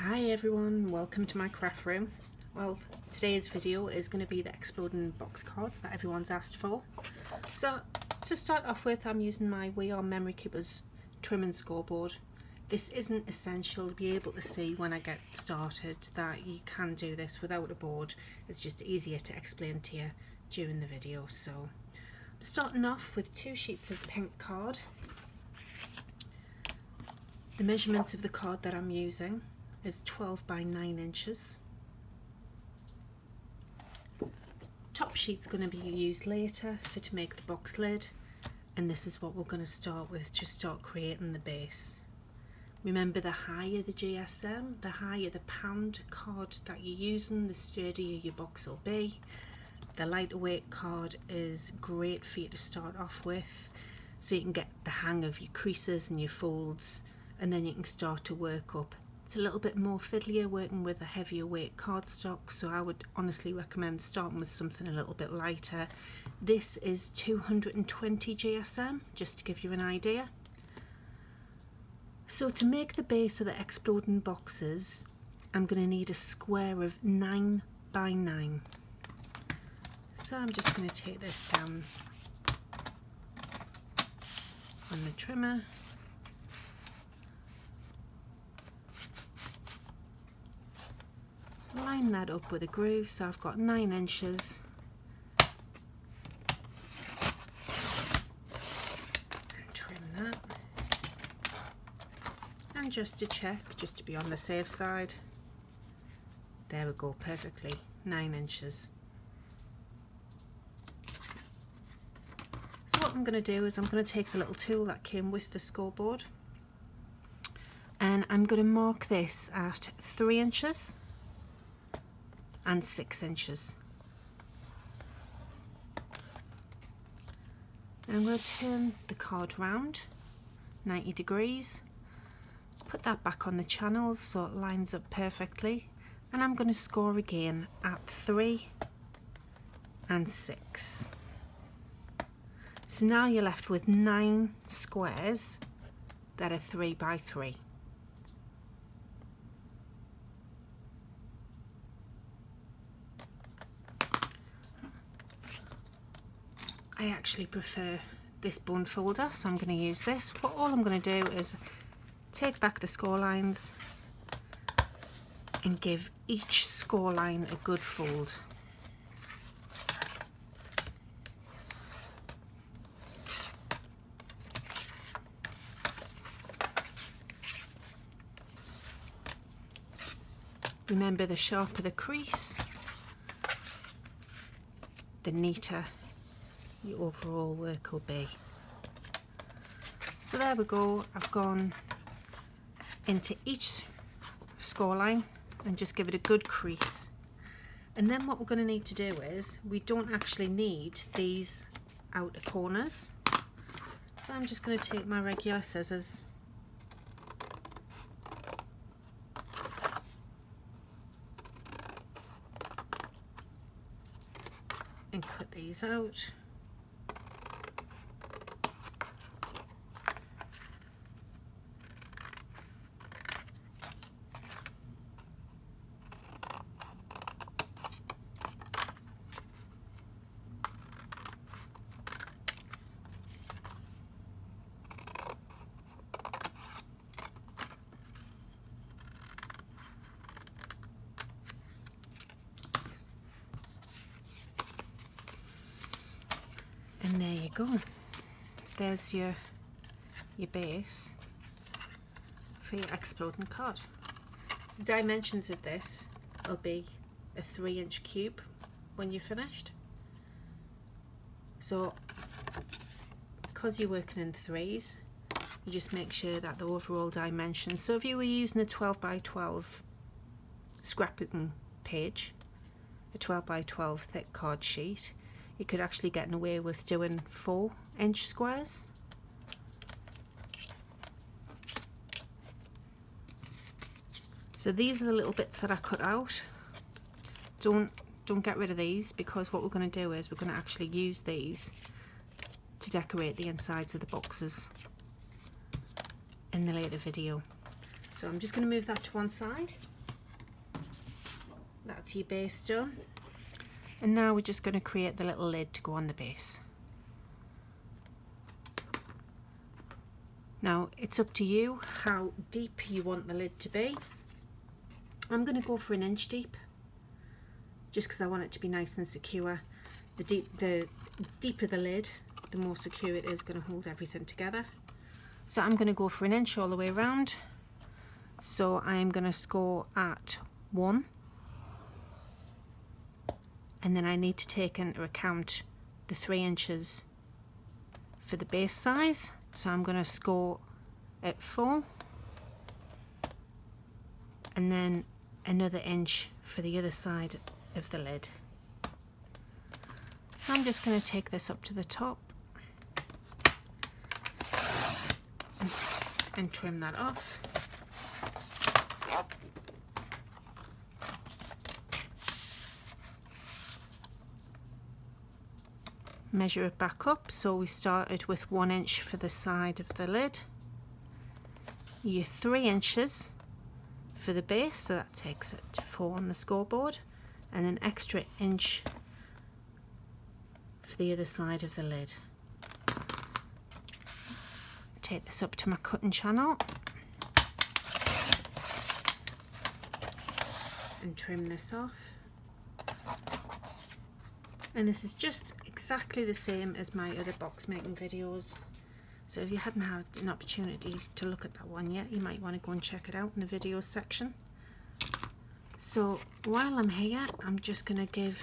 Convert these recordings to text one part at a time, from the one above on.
Hi everyone, welcome to my craft room. Well, today's video is going to be the exploding box cards that everyone's asked for. So to start off with, I'm using my We Are Memory Keepers trim and scoreboard. This isn't essential to be able to see when I get started that you can do this without a board. It's just easier to explain to you during the video. So I'm starting off with 2 sheets of pink card. The measurements of the card that I'm using is 12 by 9 inches. Top sheet's going to be used later to make the box lid, and this is what we're going to start with to start creating the base. Remember, the higher the GSM, the higher the pound card that you're using, the sturdier your box will be. The lighter weight card is great for you to start off with, so you can get the hang of your creases and your folds, and then you can start to work up. It's a little bit more fiddlier working with a heavier weight cardstock, so I would honestly recommend starting with something a little bit lighter. This is 220 GSM, just to give you an idea. So to make the base of the exploding boxes, I'm going to need a square of 9 by 9. So I'm just going to take this down on the trimmer. Line that up with a groove, so I've got 9 inches. And trim that. And just to check, just to be on the safe side, there we go, perfectly, 9 inches. So what I'm going to do is I'm going to take the little tool that came with the scoreboard, and I'm going to mark this at 3 inches. And 6 inches. And I'm going to turn the card round 90 degrees, put that back on the channels so it lines up perfectly, and I'm going to score again at 3 and 6. So now you're left with 9 squares that are 3 by 3. I actually prefer this bone folder, so I'm going to use this. What all I'm going to do is take back the score lines and give each score line a good fold. Remember, the sharper the crease, the neater your overall work will be. So there we go, I've gone into each score line and just give it a good crease. And then what we're going to need to do is, we don't actually need these outer corners, so I'm just going to take my regular scissors and cut these out. And there you go. There's your base for your exploding card. The dimensions of this will be a 3-inch cube when you're finished. So because you're working in 3s, you just make sure that the overall dimensions. So if you were using a 12 by 12 scrapbooking page, a 12 by 12 thick card sheet, you could actually get away with doing 4-inch squares. So these are the little bits that I cut out. Don't get rid of these, because what we're going to do is we're going to actually use these to decorate the insides of the boxes in the later video. So I'm just going to move that to one side. That's your base done. And now we're just going to create the little lid to go on the base. Now it's up to you how deep you want the lid to be. I'm going to go for 1 inch deep, just because I want it to be nice and secure. The deeper the lid, the more secure it is going to hold everything together. So I'm going to go for 1 inch all the way around. So I'm going to score at 1. And then I need to take into account the 3 inches for the base size. So I'm going to score at 4. And then another inch for the other side of the lid. So I'm just going to take this up to the top and trim that off. Measure it back up, so we started with 1 inch for the side of the lid, your 3 inches for the base, so that takes it to 4 on the scoreboard, and an extra inch for the other side of the lid. Take this up to my cutting channel and trim this off. And this is just exactly the same as my other box making videos. So if you hadn't had an opportunity to look at that one yet, you might want to go and check it out in the videos section. So while I'm here, I'm just going to give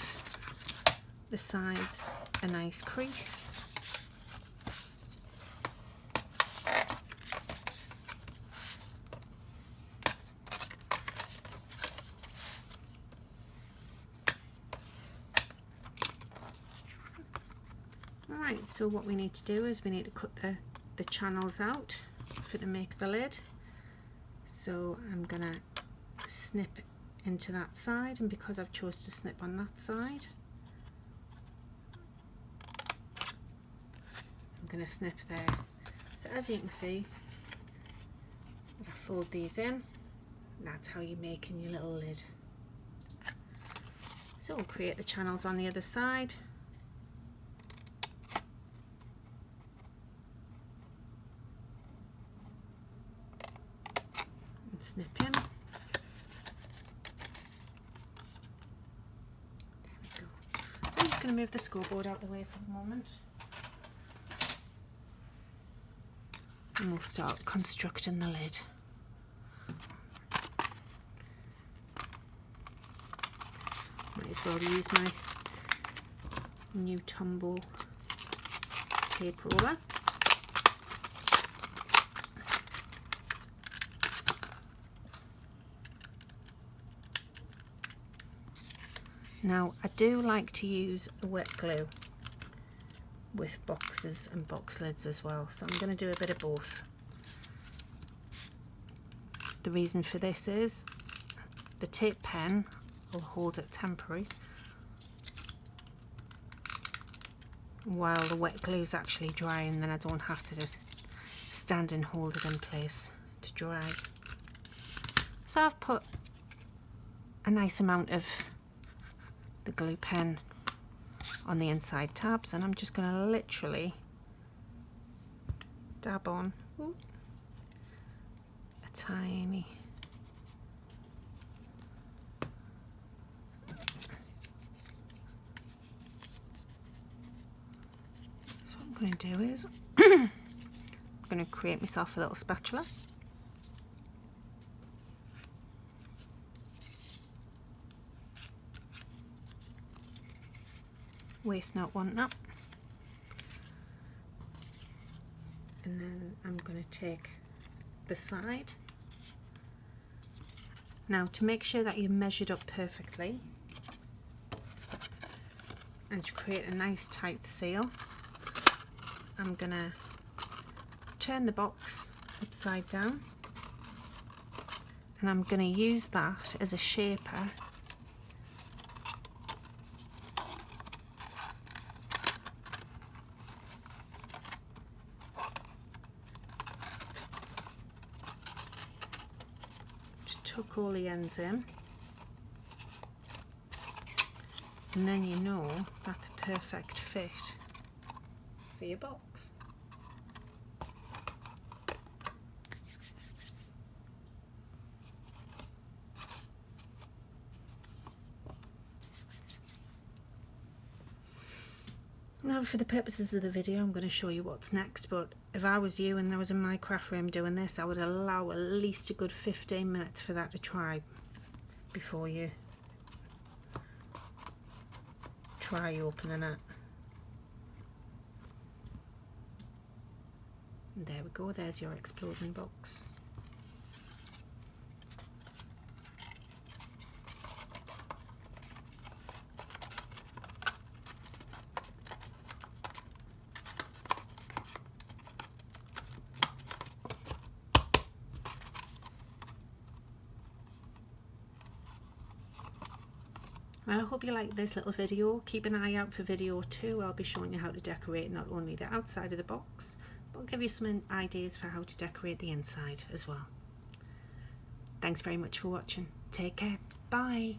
the sides a nice crease. Alright, so what we need to do is we need to cut the channels out to make the lid. So I'm going to snip into that side, and because I've chose to snip on that side, I'm going to snip there. So as you can see, I fold these in. That's how you're making your little lid. So we'll create the channels on the other side. Snip in. There we go. So I'm just going to move the scoreboard out of the way for the moment. And we'll start constructing the lid. Might as well use my new Tombow tape roller. Now I do like to use wet glue with boxes and box lids as well, so I'm going to do a bit of both. The reason for this is the tape pen will hold it temporary, while the wet glue is actually dry, and then I don't have to just stand and hold it in place to dry. So I've put a nice amount of the glue pen on the inside tabs, and I'm just going to literally dab on a tiny so what I'm going to do is I'm going to create myself a little spatula. Waste not, want not. And then I'm going to take the side. Now, to make sure that you measured up perfectly and to create a nice tight seal, I'm going to turn the box upside down, and I'm going to use that as a shaper to tuck all the ends in. and then you know that's a perfect fit for your box. Now for the purposes of the video I'm going to show you what's next, but if I was you and I was in my craft room doing this, I would allow at least a good 15 minutes for that to dry before you try opening it. And there we go, there's your exploding box. Well, I hope you liked this little video. Keep an eye out for video 2. I'll be showing you how to decorate not only the outside of the box, but I'll give you some ideas for how to decorate the inside as well. Thanks very much for watching. Take care. Bye.